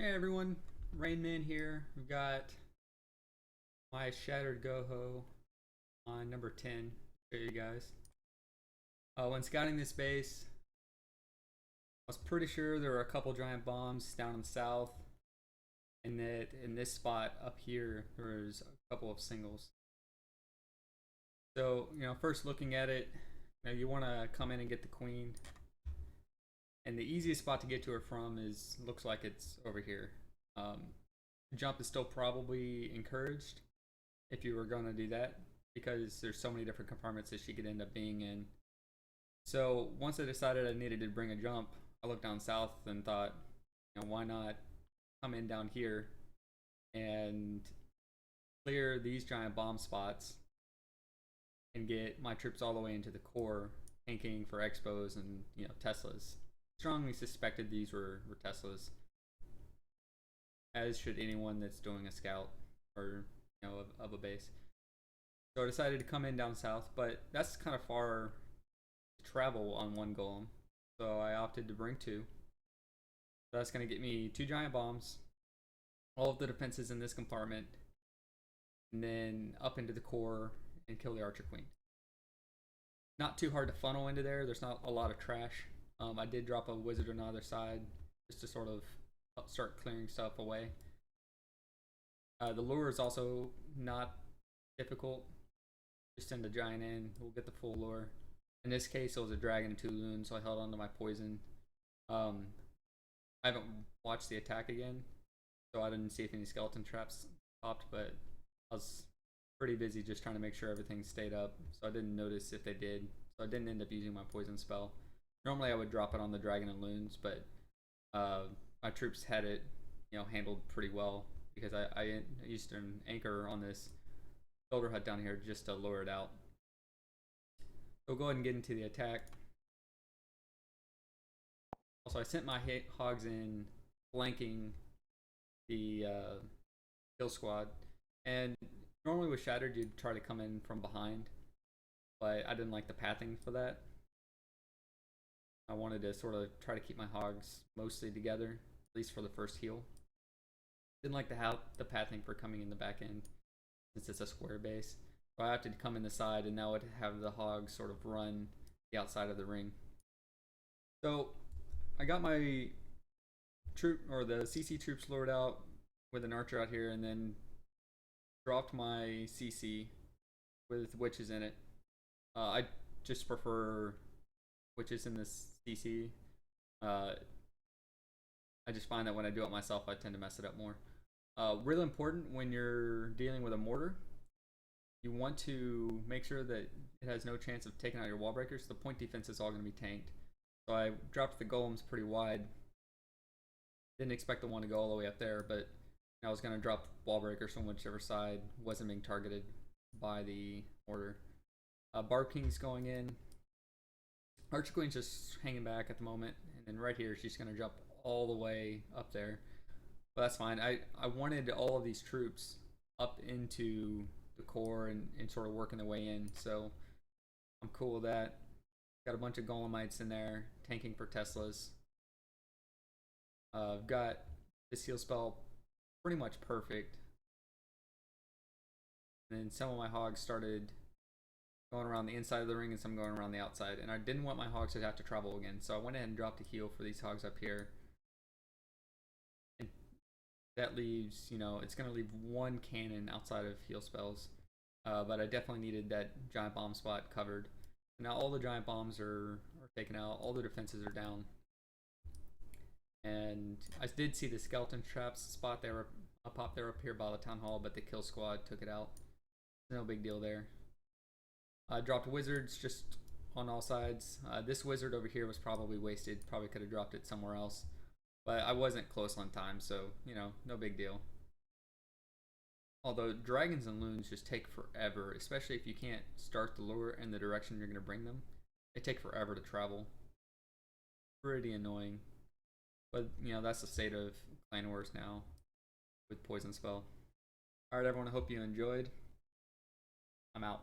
Hey everyone, Rainman here. We've got my shattered GoHo on number 10. Show you guys. When scouting this base, I was pretty sure there were a couple giant bombs down in the south, and that in this spot up here there was a couple of singles. So first looking at it, you want to come in and get the queen, and the easiest spot to get to her from looks like it's over here. Jump is still probably encouraged if you were going to do that because there's so many different compartments that she could end up being in. So once I decided I needed to bring a jump, I looked down south and thought, why not come in down here and clear these giant bomb spots and get my troops all the way into the core, tanking for expos and Teslas. Strongly suspected these were Teslas, as should anyone that's doing a scout or of a base. So I decided to come in down south, but that's kind of far to travel on one golem, so I opted to bring two. So that's going to get me two giant bombs, all of the defenses in this compartment, and then up into the core and kill the archer queen. Not too hard to funnel into there. There's not a lot of trash. I did drop a wizard on the other side just to sort of start clearing stuff away. The lure is also not difficult. Just send a giant in, we'll get the full lure. In this case, it was a dragon and 2 loons, so I held on to my poison. I haven't watched the attack again, so I didn't see if any skeleton traps popped, but I was pretty busy just trying to make sure everything stayed up, so I didn't notice if they did. So I didn't end up using my poison spell. Normally I would drop it on the dragon and loons, but my troops had it, handled pretty well because I used an anchor on this builder hut down here just to lure it out. So we'll go ahead and get into the attack. Also, I sent my hogs in flanking the kill squad, and normally with Shattered you'd try to come in from behind, but I didn't like the pathing for that. I wanted to sort of try to keep my hogs mostly together, at least for the first heal. Didn't like the pathing for coming in the back end since it's a square base. So I opted to come in the side, and now I'd have the hogs sort of run the outside of the ring. So I got my troop, or the CC troops, lured out with an archer out here, and then dropped my CC with witches in it. I just prefer witches in this CC. I just find that when I do it myself, I tend to mess it up more. Really important when you're dealing with a mortar, you want to make sure that it has no chance of taking out your wall breakers. The point defense is all going to be tanked. So I dropped the golems pretty wide. Didn't expect the one to go all the way up there, but I was going to drop wall breakers from whichever side wasn't being targeted by the mortar. Barb King's going in. Archer Queen's just hanging back at the moment, and then right here she's going to jump all the way up there. But that's fine. I wanted all of these troops up into the core and sort of working their way in, so I'm cool with that. Got a bunch of golemites in there tanking for Teslas. I've got this heal spell pretty much perfect. And then some of my hogs started going around the inside of the ring and some going around the outside, and I didn't want my hogs to have to travel again, so I went ahead and dropped a heal for these hogs up here. And that leaves, it's going to leave one cannon outside of heal spells, but I definitely needed that giant bomb spot covered. Now all the giant bombs are taken out, all the defenses are down, and I did see the skeleton traps spot there, pop there up here by the town hall, but the kill squad took it out. No big deal there. I dropped wizards just on all sides. This wizard over here was probably wasted. Probably could have dropped it somewhere else. But I wasn't close on time, so, no big deal. Although dragons and loons just take forever, especially if you can't start the lure in the direction you're going to bring them. They take forever to travel. Pretty annoying. But, that's the state of Clan Wars now with Poison Spell. Alright everyone, I hope you enjoyed. I'm out.